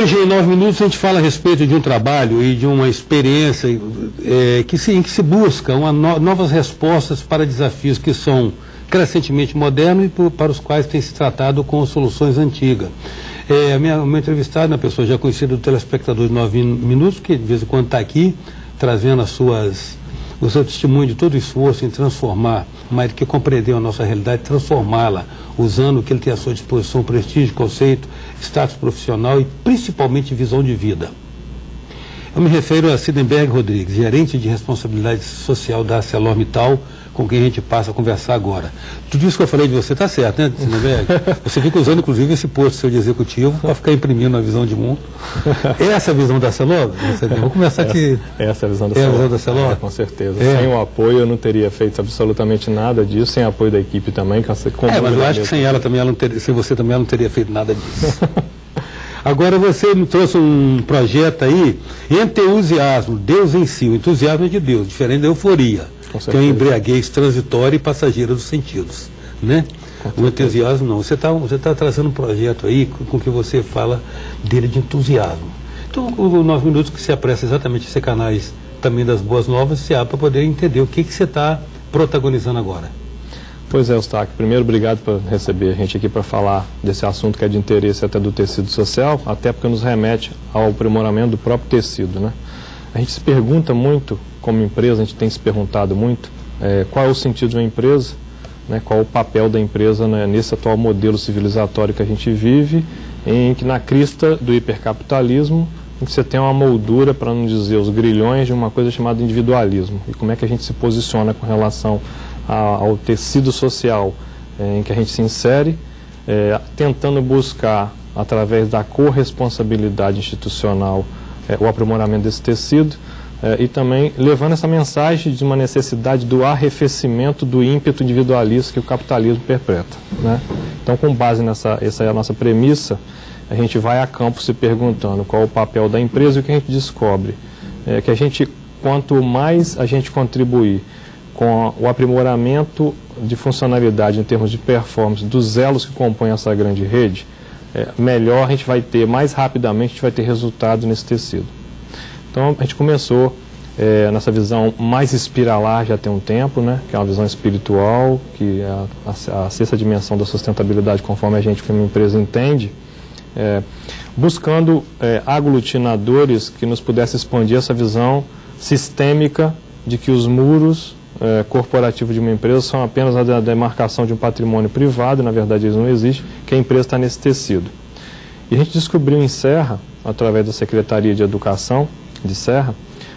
Hoje, em 9 minutos, a gente fala a respeito de um trabalho e de uma experiência em que se busca novas respostas para desafios que são crescentemente modernos e para os quais tem se tratado com soluções antigas. O meu entrevistado, uma pessoa já conhecida do telespectador de 9 minutos, que de vez em quando está aqui, trazendo o seu testemunho de todo o esforço em transformar, mas que compreendeu a nossa realidade, transformá-la, usando o que ele tem à sua disposição: prestígio, conceito, status profissional e principalmente visão de vida. Eu me refiro a Sidenberg Rodrigues, gerente de responsabilidade social da ArcelorMittal, com quem a gente passa a conversar agora. Tudo isso que eu falei de você está certo, né, Sidenberg? Você fica usando, inclusive, esse posto seu de executivo para ficar imprimindo a visão de mundo. Essa é a visão da Arcelor? Vou começar aqui. Essa é a visão da Arcelor? É a visão da Arcelor? Com certeza. Sem o apoio, eu não teria feito absolutamente nada disso, sem o apoio da equipe também. Mas eu acho que sem ela também, sem você também, ela não teria feito nada disso. Agora você me trouxe um projeto aí, entusiasmo, Deus em si, o entusiasmo é de Deus, diferente da euforia, que é uma embriaguez transitória e passageira dos sentidos, né? O entusiasmo não. Você tá trazendo um projeto aí com que você fala dele de entusiasmo. Então, os 9 minutos que se apressa exatamente a ser canais também das boas novas, se abre para poder entender o que você está protagonizando agora. Pois é, Eustáquio. Primeiro, obrigado por receber a gente aqui para falar desse assunto que é de interesse até do tecido social, até porque nos remete ao aprimoramento do próprio tecido, né? A gente se pergunta muito, como empresa, a gente tem se perguntado muito, qual é o sentido de uma empresa, né, qual é o papel da empresa, né, nesse atual modelo civilizatório que a gente vive, em que na crista do hipercapitalismo, em que você tem uma moldura, para não dizer os grilhões, de uma coisa chamada individualismo. E como é que a gente se posiciona com relação ao tecido social em que a gente se insere, tentando buscar, através da corresponsabilidade institucional, o aprimoramento desse tecido, e também levando essa mensagem de uma necessidade do arrefecimento do ímpeto individualista que o capitalismo perpetra, né? Então, com base essa é a nossa premissa, a gente vai a campo se perguntando qual é o papel da empresa, e o que a gente descobre que quanto mais a gente contribuir com o aprimoramento de funcionalidade em termos de performance dos elos que compõem essa grande rede, melhor a gente vai ter, mais rapidamente a gente vai ter resultado nesse tecido. Então a gente começou nessa visão mais espiralar já tem um tempo, né, que é uma visão espiritual, que é a sexta dimensão da sustentabilidade, conforme a gente como empresa entende, buscando aglutinadores que nos pudessem expandir essa visão sistêmica de que os muros corporativos de uma empresa são apenas a demarcação de um patrimônio privado, na verdade eles não existem, que a empresa está nesse tecido. E a gente descobriu em Serra, através da Secretaria de Educação de Serra,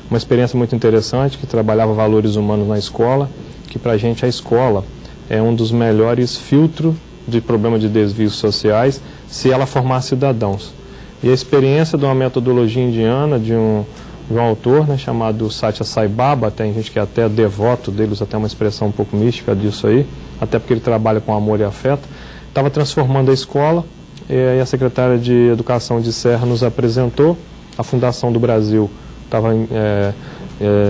uma experiência muito interessante, que trabalhava valores humanos na escola, que para a gente a escola é um dos melhores filtros de problemas de desvios sociais, se ela formar cidadãos. E a experiência de uma metodologia indiana, de um autor, né, chamado Satya Sai Baba, tem gente que é até devoto dele, usa até uma expressão um pouco mística disso aí, até porque ele trabalha com amor e afeto, estava transformando a escola, e a secretária de Educação de Serra nos apresentou. A Fundação do Brasil estava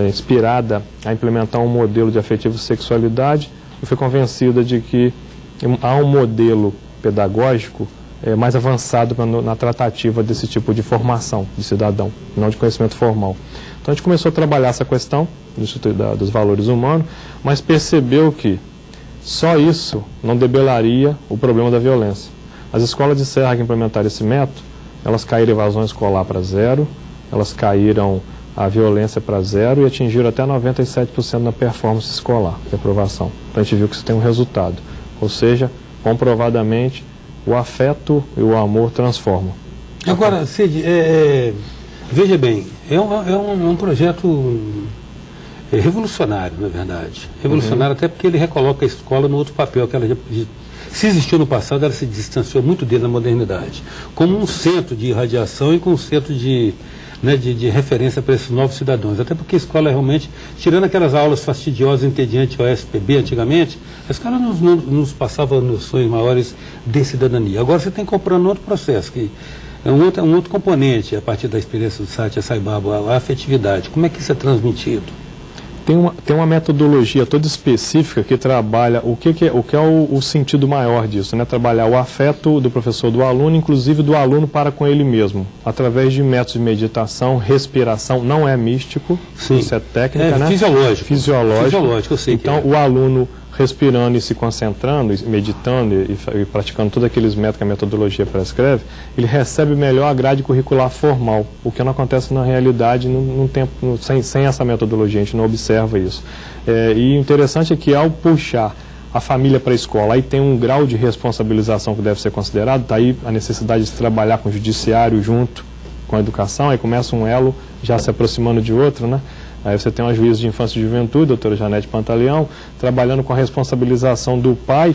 inspirada a implementar um modelo de afetivo sexualidade, e foi convencida de que há um modelo pedagógico mais avançado na tratativa desse tipo de formação de cidadão, não de conhecimento formal. Então a gente começou a trabalhar essa questão dos valores humanos, mas percebeu que só isso não debelaria o problema da violência. As escolas de Serra que implementaram esse método, elas caíram a evasão escolar para zero, elas caíram a violência para zero e atingiram até 97% na performance escolar, de aprovação. Então a gente viu que isso tem um resultado, ou seja, comprovadamente, o afeto e o amor transformam. Agora, Cid, veja bem, é um projeto revolucionário, na verdade. Revolucionário até porque ele recoloca a escola no outro papel que ela já... Se existiu no passado, ela se distanciou muito dele na modernidade, como um centro de irradiação e com um centro de referência para esses novos cidadãos. Até porque a escola realmente, tirando aquelas aulas fastidiosas, entediantes ao SPB antigamente, a escola nos passava noções maiores de cidadania. Agora você tem que comprar um outro processo, que é um outro componente, a partir da experiência do Satya Sai Baba, a afetividade. Como é que isso é transmitido? Tem uma metodologia toda específica que trabalha o que é o sentido maior disso, né? Trabalhar o afeto do professor do aluno, inclusive do aluno para com ele mesmo, através de métodos de meditação, respiração, não é místico, sim, isso é técnica, né? Fisiológico. Fisiológico, eu sei. Então, o aluno respirando e se concentrando, meditando e praticando todos aqueles métodos que a metodologia prescreve, ele recebe melhor a grade curricular formal, o que não acontece na realidade sem essa metodologia, a gente não observa isso. E o interessante é que ao puxar a família para a escola, aí tem um grau de responsabilização que deve ser considerado, daí a necessidade de se trabalhar com o judiciário junto com a educação, aí começa um elo já se aproximando de outro, né? Aí você tem uma juíza de infância e juventude, doutora Janete Pantaleão, trabalhando com a responsabilização do pai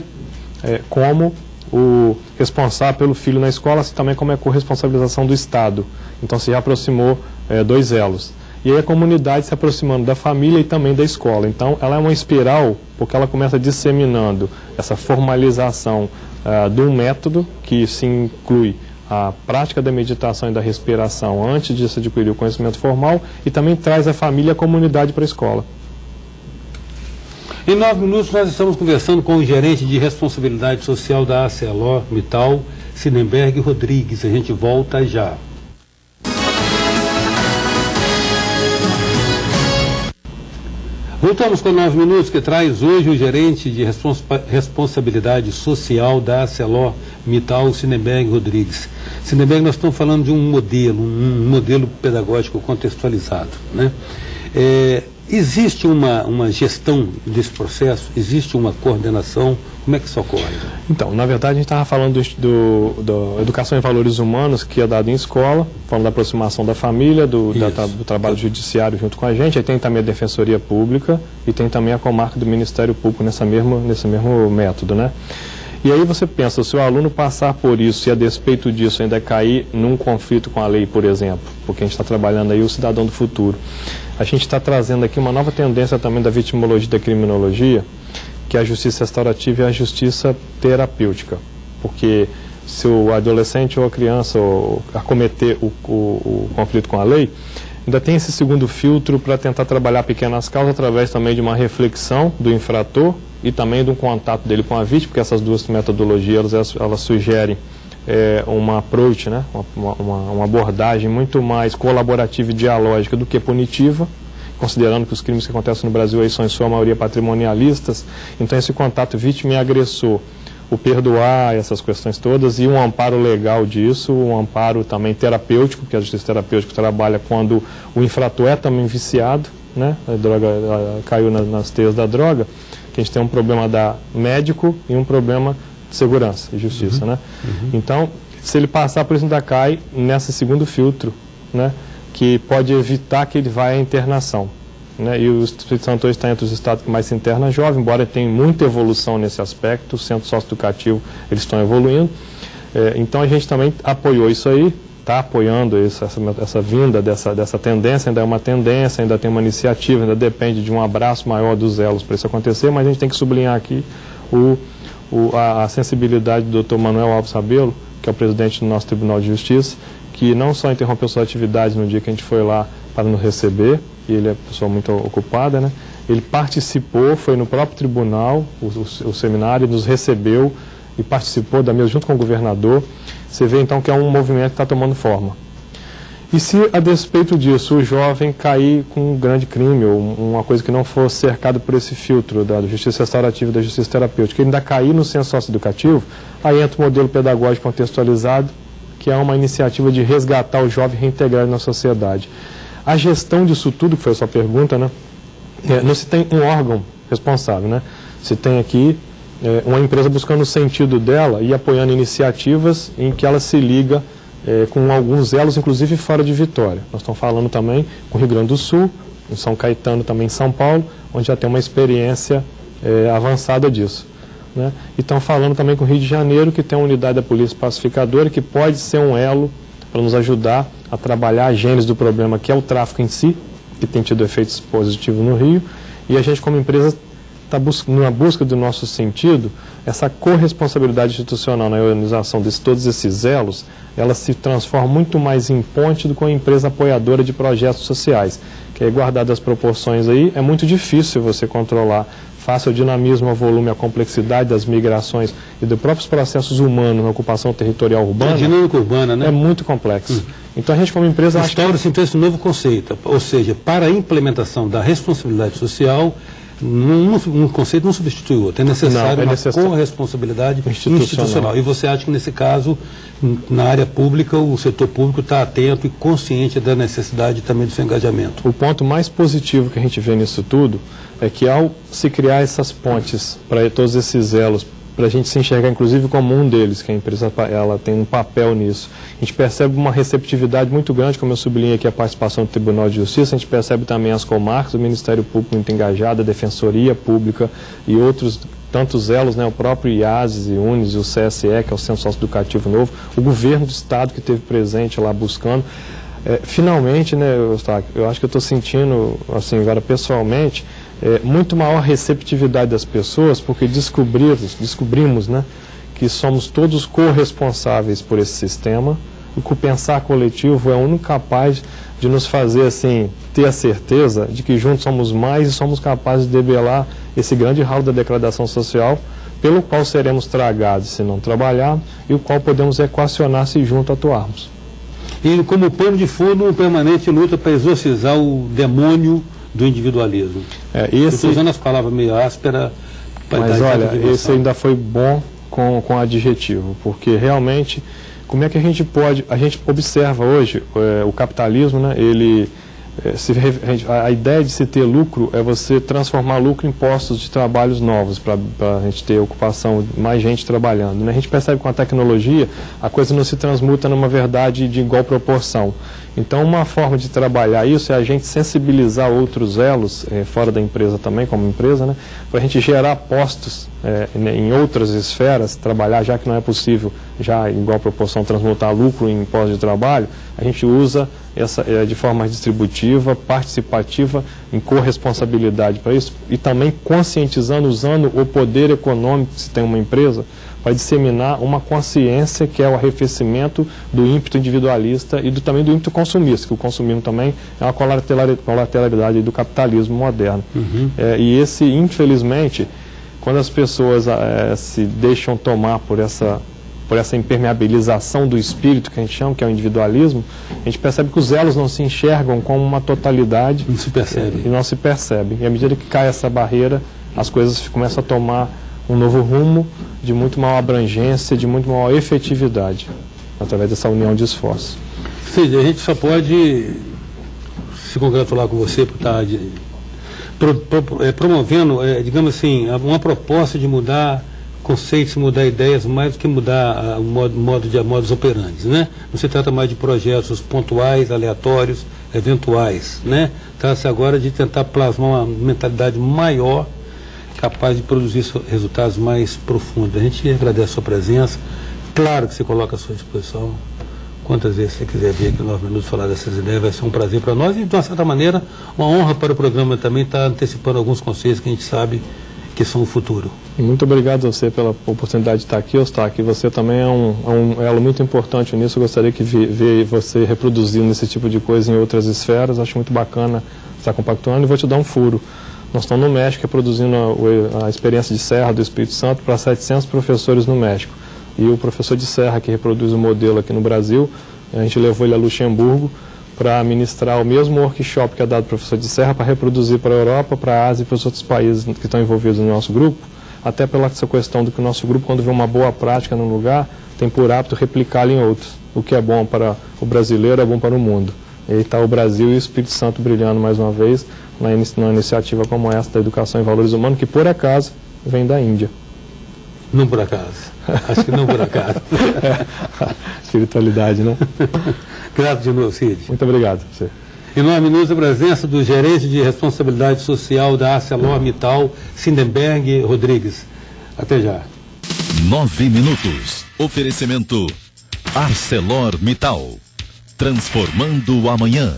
como o responsável pelo filho na escola, assim também como é a corresponsabilização do Estado. Então se já aproximou dois elos. E aí a comunidade se aproximando da família e também da escola. Então ela é uma espiral, porque ela começa disseminando essa formalização de um método que se inclui a prática da meditação e da respiração antes de se adquirir o conhecimento formal e também traz a família e a comunidade para a escola. Em 9 minutos nós estamos conversando com o gerente de responsabilidade social da ArcelorMittal, Sinenberg Rodrigues. A gente volta já. Voltamos com 9 minutos, que traz hoje o gerente de responsabilidade social da ArcelorMittal, Sinenberg Rodrigues. Sinenberg, nós estamos falando de um modelo pedagógico contextualizado, né? Existe uma gestão desse processo? Existe uma coordenação? Como é que isso ocorre? Então, na verdade, a gente estava falando da educação em valores humanos, que é dada em escola, falando da aproximação da família, do trabalho judiciário junto com a gente, aí tem também a Defensoria Pública e tem também a comarca do Ministério Público nesse mesmo método, né? E aí você pensa, se o aluno passar por isso e a despeito disso ainda cair num conflito com a lei, por exemplo, porque a gente está trabalhando aí o cidadão do futuro, a gente está trazendo aqui uma nova tendência também da vitimologia e da criminologia, que é a justiça restaurativa e a justiça terapêutica. Porque se o adolescente ou a criança acometer o conflito com a lei, ainda tem esse segundo filtro para tentar trabalhar pequenas causas através também de uma reflexão do infrator e também de um contato dele com a vítima, porque essas duas metodologias elas sugerem uma approach, né? uma abordagem muito mais colaborativa e dialógica do que punitiva, considerando que os crimes que acontecem no Brasil aí são em sua maioria patrimonialistas. Então esse contato vítima e agressor, o perdoar, essas questões todas, e um amparo legal disso, um amparo também terapêutico, porque a justiça terapêutica trabalha quando o infrator é também viciado, né? A droga caiu nas teias da droga, que a gente tem um problema médico e um problema de segurança e justiça, né? Então, se ele passar por isso, ainda cai nesse segundo filtro, né? Que pode evitar que ele vá à internação, né? E o Espírito Santo hoje está entre os estados que mais se interna jovem, embora tenha muita evolução nesse aspecto, o centro socioeducativo, eles estão evoluindo. Então a gente também apoiou isso aí, está apoiando essa vinda dessa tendência, ainda é uma tendência, ainda tem uma iniciativa, ainda depende de um abraço maior dos elos para isso acontecer, mas a gente tem que sublinhar aqui a sensibilidade do Dr. Manuel Alves Rabelo, que é o presidente do nosso Tribunal de Justiça, que não só interrompeu suas atividades no dia que a gente foi lá para nos receber, e ele é uma pessoa muito ocupada, né? Ele participou, foi no próprio tribunal, o seminário, nos recebeu e participou da mesa junto com o governador. Você vê então que é um movimento que está tomando forma. E se a despeito disso o jovem cair com um grande crime ou uma coisa que não for cercado por esse filtro da justiça restaurativa e da justiça terapêutica, ele ainda cair no senso socioeducativo, aí entra o modelo pedagógico contextualizado, que é uma iniciativa de resgatar o jovem e reintegrar ele na sociedade. A gestão disso tudo, que foi a sua pergunta, né? Não se tem um órgão responsável, né? Se tem aqui uma empresa buscando o sentido dela e apoiando iniciativas em que ela se liga com alguns elos, inclusive fora de Vitória. Nós estamos falando também com o Rio Grande do Sul, em São Caetano, também em São Paulo, onde já tem uma experiência avançada disso, né? E estão falando também com o Rio de Janeiro, que tem uma unidade da Polícia Pacificadora, que pode ser um elo para nos ajudar a trabalhar a gênese do problema, que é o tráfico em si, que tem tido efeitos positivos no Rio, e a gente como empresa está na busca do nosso sentido, essa corresponsabilidade institucional na organização de todos esses elos, ela se transforma muito mais em ponte do que uma empresa apoiadora de projetos sociais, que aí, guardado as proporções aí, é muito difícil você controlar face ao dinamismo, ao volume, à complexidade das migrações e dos próprios processos humanos na ocupação territorial urbana. A dinâmica urbana, né? É muito complexo. Então a gente como empresa... Instaura-se então esse novo conceito, ou seja, para a implementação da responsabilidade social, um conceito não substitui o outro, é necessário uma corresponsabilidade institucional. E você acha que nesse caso, na área pública, o setor público está atento e consciente da necessidade também do seu engajamento? O ponto mais positivo que a gente vê nisso tudo é que ao se criar essas pontes para todos esses elos, para a gente se enxergar inclusive como um deles, que a empresa ela tem um papel nisso, a gente percebe uma receptividade muito grande, como eu sublinhei aqui a participação do Tribunal de Justiça, a gente percebe também as comarcas, o Ministério Público muito engajado, a Defensoria Pública e outros tantos elos, né, o próprio IASES e UNES, o CSE, que é o Centro Socioeducativo Novo, o governo do Estado que esteve presente lá buscando. Finalmente, né, Eustáquio, eu acho que eu estou sentindo, assim, agora pessoalmente, muito maior receptividade das pessoas, porque descobrimos, né, que somos todos corresponsáveis por esse sistema, e que o pensar coletivo é o único capaz de nos fazer, assim, ter a certeza de que juntos somos mais e somos capazes de debelar esse grande ralo da degradação social, pelo qual seremos tragados se não trabalharmos, e o qual podemos equacionar se juntos atuarmos. E como pano de fundo, uma permanente luta para exorcizar o demônio do individualismo. Eu estou usando as palavras meio ásperas. Mas olha, esse ainda foi bom com adjetivo, porque realmente, como é que a gente observa hoje o capitalismo, né, a ideia de se ter lucro é você transformar lucro em postos de trabalhos novos, para a gente ter ocupação, mais gente trabalhando, né? A gente percebe que com a tecnologia a coisa não se transmuta numa verdade de igual proporção. Então uma forma de trabalhar isso é a gente sensibilizar outros elos, fora da empresa também, como empresa, né? Para a gente gerar postos em outras esferas, trabalhar, já que não é possível já em igual proporção transmutar lucro em postos de trabalho, a gente usa de forma mais distributiva, participativa, em corresponsabilidade para isso, e também conscientizando, usando o poder econômico que se tem uma empresa, para disseminar uma consciência que é o arrefecimento do ímpeto individualista e também do ímpeto consumista, que o consumismo também é uma colateralidade do capitalismo moderno. E infelizmente, quando as pessoas se deixam tomar por essa impermeabilização do espírito, que a gente chama, que é o individualismo, a gente percebe que os elos não se enxergam como uma totalidade. Não se percebe. E não se percebe. E à medida que cai essa barreira, as coisas começam a tomar um novo rumo de muito maior abrangência, de muito maior efetividade, através dessa união de esforços. Cid, a gente só pode se congratular com você por estar promovendo, digamos assim, uma proposta de mudar conceitos, mudar ideias, mais do que mudar o modus operandi, né? Não se trata mais de projetos pontuais, aleatórios, eventuais, né? Trata-se agora de tentar plasmar uma mentalidade maior, capaz de produzir resultados mais profundos. A gente agradece a sua presença, claro que você coloca à sua disposição, quantas vezes você quiser vir aqui no 9 Minutos falar dessas ideias, vai ser um prazer para nós e, de uma certa maneira, uma honra para o programa também estar antecipando alguns conceitos que a gente sabe que são o futuro. Muito obrigado a você pela oportunidade de estar aqui, Eustáquio. Você também é um elo muito importante nisso. Eu gostaria de ver você reproduzindo esse tipo de coisa em outras esferas. Acho muito bacana estar compactuando e vou te dar um furo. Nós estamos no México reproduzindo a experiência de Serra do Espírito Santo para 700 professores no México. E o professor de Serra, que reproduz o modelo aqui no Brasil, a gente levou ele a Luxemburgo para ministrar o mesmo workshop que é dado para o professor de Serra, para reproduzir para a Europa, para a Ásia e para os outros países que estão envolvidos no nosso grupo, até pela essa questão do que o nosso grupo, quando vê uma boa prática num lugar, tem por hábito replicá-la em outros. O que é bom para o brasileiro é bom para o mundo. E aí está o Brasil e o Espírito Santo brilhando mais uma vez numa iniciativa como essa da educação em valores humanos, que por acaso vem da Índia. Não por acaso. Acho que não por acaso. Espiritualidade, né? Grato de novo, Cid. Muito obrigado. Você. Em 9 Minutos, a presença do gerente de responsabilidade social da ArcelorMittal, Sindenberg Rodrigues. Até já. 9 Minutos. Oferecimento ArcelorMittal. Transformando o amanhã.